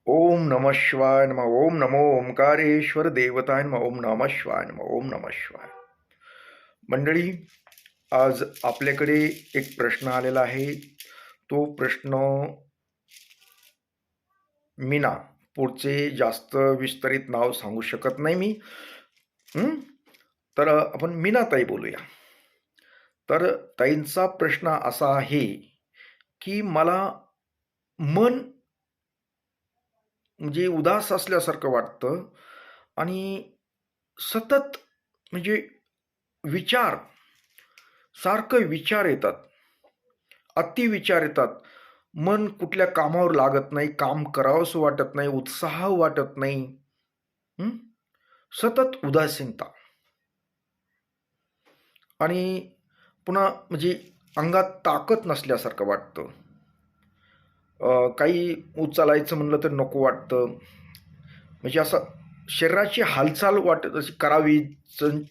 ओम नमः शिवाय नमः. ओम नमो ओंकारेश्वर देवताय नमः. ओम नमः शिवाय नमः. ओम नमः शिवाय. मंडळी, आज आपल्याकडे एक प्रश्न आलेला आहे. तो प्रश्न मीना, पुढचे जास्त विस्तारित नाव सांगू शकत नाही मी. तर आपण मीनाताई बोलूया. तर ताईंचा प्रश्न असा आहे की मला मन म्हणजे उदास असल्यासारखं वाटतं आणि सतत म्हणजे विचार, सारखं विचार येतात, अतिविचार येतात. मन कुठल्या कामावर लागत नाही, काम करावंसं वाटत नाही, उत्साह वाटत नाही. हं? सतत उदासीनता आणि पुन्हा म्हणजे अंगात ताकद नसल्यासारखं वाटतं. काही उचलायचं म्हणलं तर नको वाटतं. म्हणजे असं शरीराची हालचाल वाटत अशी करावी,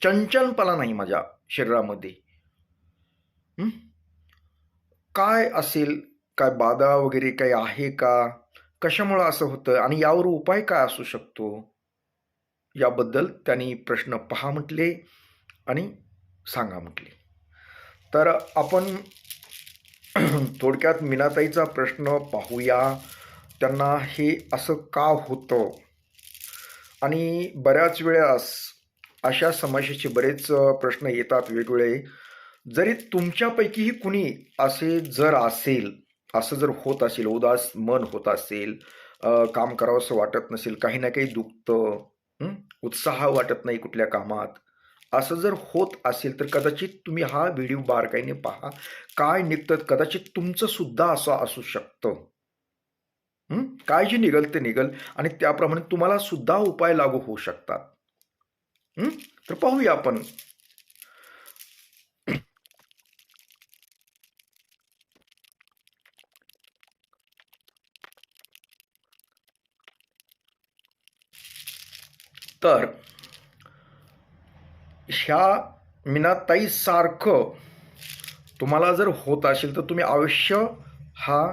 चंचलपणा नाही माझ्या शरीरामध्ये. हं? काय असेल? काय बाधा वगैरे काही आहे का? कशामुळं असं होतं आणि यावर उपाय काय असू शकतो? याबद्दल त्यांनी प्रश्न पहा म्हटले आणि सांगा म्हटले. तर आपण थोडक्यात मीनाताईचा प्रश्न पाहूया. त्यांना हे असं का होतं आणि बऱ्याच वेळेस अशा समस्येचे बरेच प्रश्न येतात वेगवेगळे. जरी तुमच्यापैकीही कुणी असे जर असेल, असं जर होत असेल, उदास मन होत असेल, काम करावंसं वाटत नसेल, काही ना काही दुखतं, उत्साह वाटत नाही कुठल्या कामात, असं जर होत असेल तर कदाचित तुम्ही हा व्हिडिओ बारकाईने पहा. काय निघतं, कदाचित तुमचं सुद्धा असं असू शकतं. काय जे निघल ते निघल आणि त्याप्रमाणे तुम्हाला सुद्धा उपाय लागू होऊ शकतात. तर पाहूया आपण. तर ह्या मीनाताई सारखं तुम्हाला जर होत असेल तर तुम्ही अवश्य हा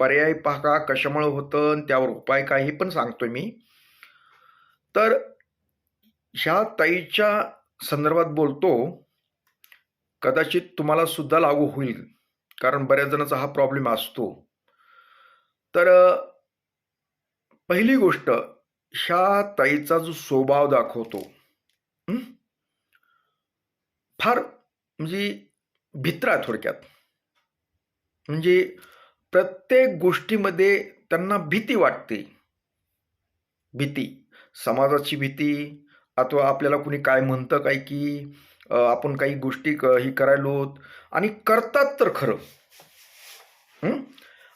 पर्याय पहा कशामुळे होतं आणि त्यावर उपाय काय हे पण सांगतोय मी. तर ह्या ताईच्या संदर्भात बोलतो, कदाचित तुम्हाला सुद्धा लागू होईल, कारण बऱ्याच जणांचा हा प्रॉब्लेम असतो. तर पहिली गोष्ट, ह्या ताईचा जो स्वभाव दाखवतो, हं? फार म्हणजे भित्रा थोडक्यात. म्हणजे प्रत्येक गोष्टीमध्ये त्यांना भीती वाटते. भीती, समाजाची भीती अथवा आपल्याला कुणी काय म्हणतं काय की आपण काही गोष्टी ही करायलोत आणि करतात तर खरं.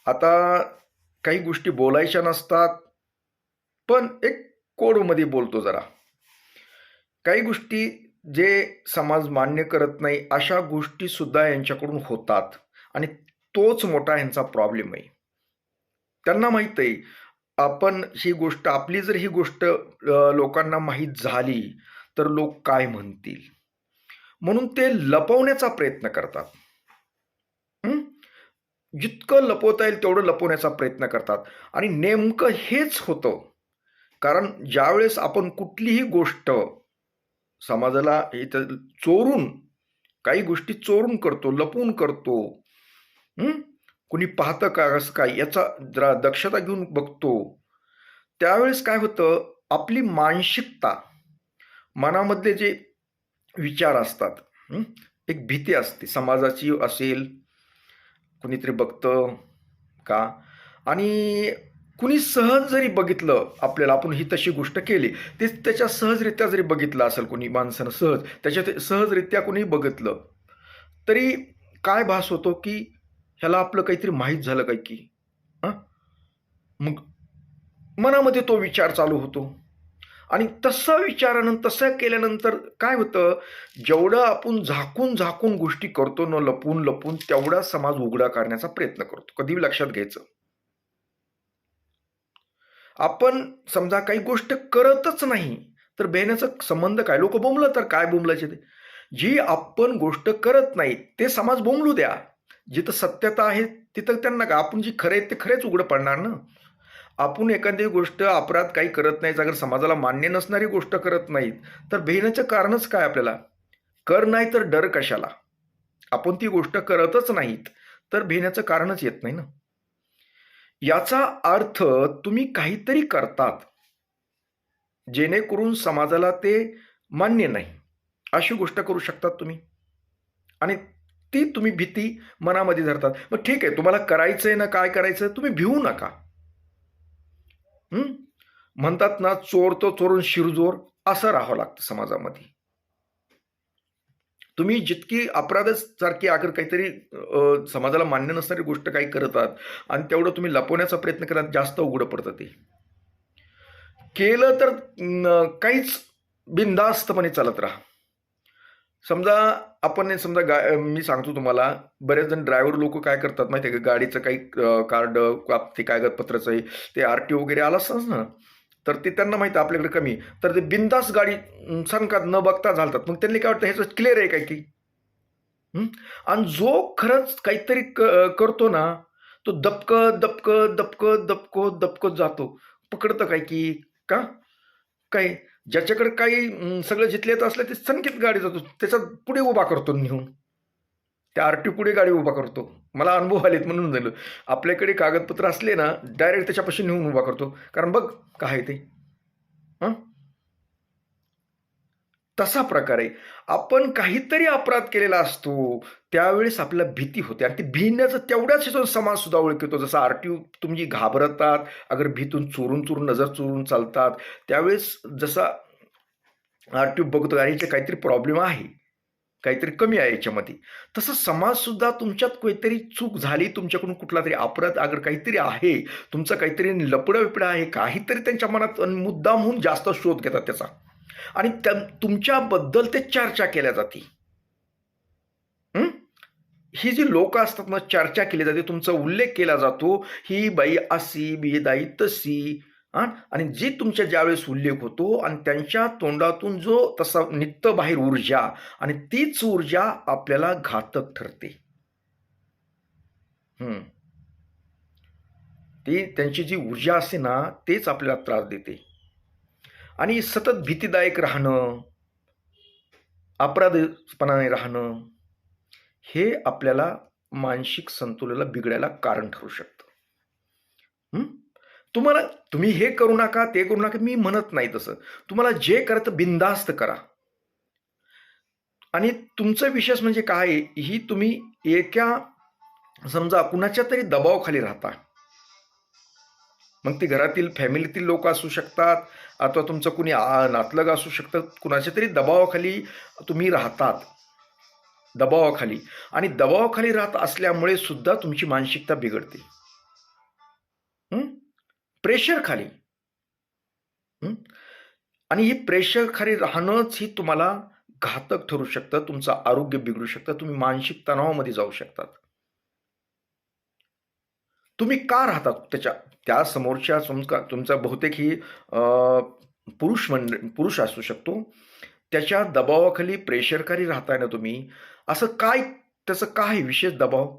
आता काही गोष्टी बोलायच्या नसतात, पण एक कोडमध्ये बोलतो जरा. काही गोष्टी जे समाज मान्य करत नाही अशा गोष्टी सुद्धा यांच्याकडून होतात आणि तोच मोठा यांचा प्रॉब्लेम आहे. त्यांना माहित आहे आपण ही गोष्ट, आपली जर ही गोष्ट लोकांना माहीत झाली तर लोक काय म्हणतील, म्हणून ते लपवण्याचा प्रयत्न करतात. जितकं लपवता येईल तेवढं लपवण्याचा प्रयत्न करतात आणि नेमकं हेच होतं. कारण ज्यावेळेस आपण कुठलीही गोष्ट समाजाला इथं चोरून, काही गोष्टी चोरून करतो, लपवून करतो, कुणी पाहतं का कसं काय याचा जरा दक्षता घेऊन बघतो, त्यावेळेस काय होतं, आपली मानसिकता, मनामधले जे विचार असतात, एक भीती असते समाजाची असेल, कुणीतरी बघतं का, आणि कुणी सहज जरी बघितलं आपल्याला, आपण ही तशी गोष्ट केली, ते त्याच्या सहजरित्या जरी बघितलं असेल कुणी माणसानं, त्याच्यात सहजरित्या कुणी बघितलं तरी काय भास होतो की ह्याला आपलं काहीतरी माहीत झालं काय की. मग मनामध्ये तो विचार चालू होतो आणि तसं विचारानं तसं केल्यानंतर काय होतं, जेवढं आपण झाकून झाकून गोष्टी करतो न, लपून लपून, तेवढा समाज उघडा करण्याचा प्रयत्न करतो. कधी लक्षात घ्यायचं, आपण समजा काही गोष्ट करतच नाही तर बेण्याचा संबंध काय, लोक बोंबलं तर काय बोंबलायचे ते. जी आपण गोष्ट करत नाही ते समाज बोंबलू द्या, जिथं सत्यता आहे तिथं त्यांना का, आपण जी खरे ते खरेच उघडं पडणार ना. आपण एखादी गोष्ट अपराध काही करत नाही, अगर समाजाला मान्य नसणारी गोष्ट करत नाहीत, तर भेण्याचं कारणच काय आपल्याला? कर नाही तर डर कशाला? आपण ती गोष्ट करतच नाहीत, तर भेण्याचं कारणच येत नाही ना. याचा अर्थ तुम्ही काहीतरी करतात, जेणेकरून समाजाला ते मान्य नाही, अशी गोष्ट करू शकतात तुम्ही. आणि ती तुम्ही भीती मनामध्ये धरतात. मग ठीक आहे, तुम्हाला करायचंय ना, काय करायचं तुम्ही भिवू नका. म्हणतात ना, चोर तो चोरून शिरजोर, असं राहावं लागतं समाजामध्ये. तुम्ही जितकी अपराधच सारखी अगर काहीतरी समाजाला मान्य नसणारी गोष्ट काही करतात आणि तेवढं तुम्ही लपवण्याचा प्रयत्न करा, जास्त उघडं पडतं ते. केलं तर काहीच बिनधास्तपणे चालत राहा. समजा आपण समजा मी सांगतो तुम्हाला, बरेच जण ड्रायव्हर लोक काय करतात माहिती आहे का, गाडीचं काही कार्ड ते कागदपत्राचं आहे, ते आरटीओ वगैरे आलं असतं ना, तर ते त्यांना माहिती आपल्याकडे कमी, तर ते बिनधास्त गाडी सांगतात न बघता घालतात. मग त्यांनी काय वाटतं, ह्याचं क्लिअर आहे काय की. आणि जो खरंच काहीतरी करतो ना, तो दबकत दबकत दबकत दबकत दबकत जातो. पकडतं काय की का काय, ज्याच्याकडे काही सगळं जिथल्यात असलं ते सनकीत गाडी जातो, त्याचा पुढे उभा करतो नेऊन, त्या आरटी पुढे गाडी उभा करतो. मला अनुभव आलेत म्हणून झालं. आपल्याकडे कागदपत्र असले ना, डायरेक्ट त्याच्यापाशी नेऊन उभा करतो, कारण बघ काय ते. तसा प्रकार आहे. आपण काहीतरी अपराध केलेला असतो, त्यावेळेस आपल्याला भीती होते आणि ती भिण्याचं तेवढ्याच ह्याच्यातून समाज सुद्धा ओळखतो. जसं आरटीओ तुम्ही घाबरतात, अगर भीतून चोरून चोरून नजर चोरून चालतात, त्यावेळेस जसा आरटीओ बघतो आणि याचे काहीतरी प्रॉब्लेम आहे, काहीतरी कमी आहे याच्यामध्ये, तसं समाज सुद्धा तुमच्यात काहीतरी चूक झाली, तुमच्याकडून कुठला तरी अपराध अगर काहीतरी आहे, तुमचं काहीतरी लपडं विपडं आहे, काहीतरी त्यांच्या मनात मुद्दामहून जास्त शोध घेतात त्याचा आणि तुमच्याबद्दल ते चर्चा केल्या जाते. ही जी लोक असतात ना, चर्चा केली जाते, तुमचा उल्लेख केला जातो, ही बाई अशी, बिदाई तशी. आणि जी तुमच्या ज्यावेळेस उल्लेख होतो आणि त्यांच्या तोंडातून जो तसा निघतं बाहेर ऊर्जा, आणि तीच ऊर्जा आपल्याला घातक ठरते. ती त्यांची जी ऊर्जा असते ना, तेच आपल्याला त्रास देते. आणि सतत भीतीदायक राहणं, अपराधपणाने राहणं, हे आपल्याला मानसिक संतुलनाला बिघडायला कारण ठरू शकतं. तुम्ही हे करू नका, ते करू नका, मी म्हणत नाही तसं. तुम्हाला जे करायचं बिनधास्त करा. आणि तुमचं विशेष म्हणजे काय, ही तुम्ही एका समजा कुणाच्या तरी दबावाखाली राहता. मग ती घरातील फॅमिलीतील लोक असू शकतात, अथवा तुमचं कुणी नातलग असू शकतं, कुणाच्या तरी दबावाखाली तुम्ही राहतात, दबावाखाली. आणि दबावाखाली राहत असल्यामुळे सुद्धा तुमची मानसिकता बिघडते. प्रेशर खाली. आणि ही प्रेशर खाली राहणंच ही तुम्हाला घातक ठरू शकतं, तुमचं आरोग्य बिघडू शकतं, तुम्ही मानसिक तणावामध्ये जाऊ शकतात. तुम्ही का राहतात त्या समोरच्या तुमचा बहुतेक ही पुरुष असू शकतो, त्याच्या दबावाखाली प्रेशरखाली राहताय ना तुम्ही, असं काय त्याचं काय विशेष दबाव?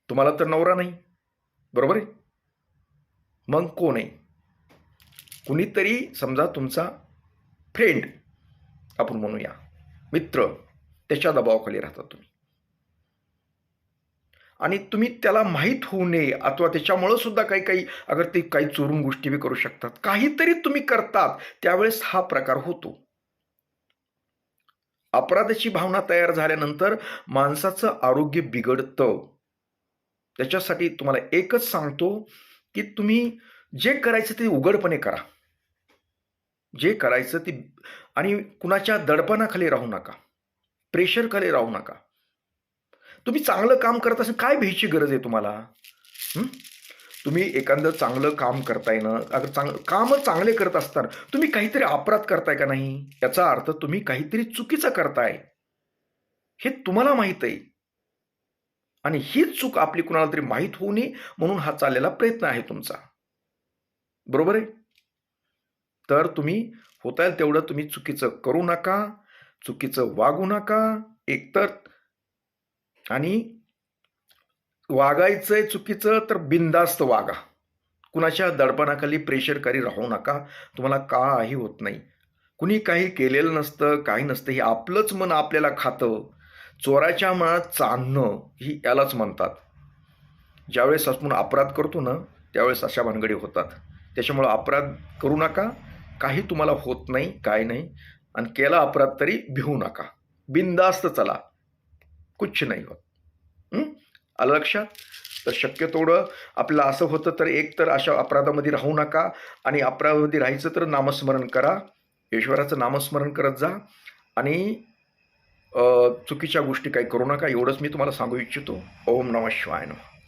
तुम्हाला तर नवरा नाही, बरोबर आहे? मग कोण आहे? कुणीतरी समजा तुमचा फ्रेंड आपण म्हणूया, मित्र, त्याच्या दबावाखाली राहतात तुम्ही. आणि तुम्ही त्याला माहीत होऊ नये, अथवा त्याच्यामुळं सुद्धा काही अगर ते काही चोरून गोष्टी बी करू शकतात, काहीतरी तुम्ही करतात, त्यावेळेस हा प्रकार होतो. अपराधाची भावना तयार झाल्यानंतर माणसाचं आरोग्य बिघडतं. त्याच्यासाठी तुम्हाला एकच सांगतो की तुम्ही जे करायचं ते उघडपणे करा, जे करायचं ते. आणि कुणाच्या दडपणाखाली राहू नका, प्रेशरखाली राहू नका. तुम्ही चांगलं काम करत असाल, काय भ्यायची गरज आहे तुम्हाला? तुम्ही एखादं चांगलं काम करताय ना, अगर काम चांगले करत असताना तुम्ही काहीतरी अपराध करताय का नाही, याचा अर्थ तुम्ही काहीतरी चुकीचं करताय, हे तुम्हाला माहित आहे. आणि हीच चूक आपली कुणाला तरी माहीत होऊ नये म्हणून हा चाललेला प्रयत्न आहे तुमचा, बरोबर आहे? तर तुम्ही होता येईल तेवढं तुम्ही चुकीचं करू नका, चुकीचं वागू नका एकतर. आणि वागायचंय चुकीचं तर बिनधास्त वागा. कुणाच्या दडपणाखाली प्रेशरखाली राहू नका. तुम्हाला काही होत नाही. कुणी काही केलेलं नसतं, काही नसतं. हे आपलंच मन आपल्याला खातं. चोराच्या मनात चांदणं ही यालाच म्हणतात. ज्यावेळेस आपण अपराध करतो ना, त्यावेळेस अशा भानगडी होतात. त्याच्यामुळं अपराध करू नका. काही तुम्हाला होत नाही, काय नाही. आणि केला अपराध तरी भिवू नका. बिनधास्त चला. कुछ नाही होत. आलं लक्षात? तर शक्यतोवरं आपल्याला असं होतं तर एक तर अशा अपराधामध्ये राहू नका, आणि अपराधामध्ये राहायचं तर नामस्मरण करा. ईश्वराचं नामस्मरण करत जा, आणि चुकीच्या गोष्टी काही करू नका. एवढंच मी तुम्हाला सांगू इच्छितो. ओम नमः शिवाय नमः.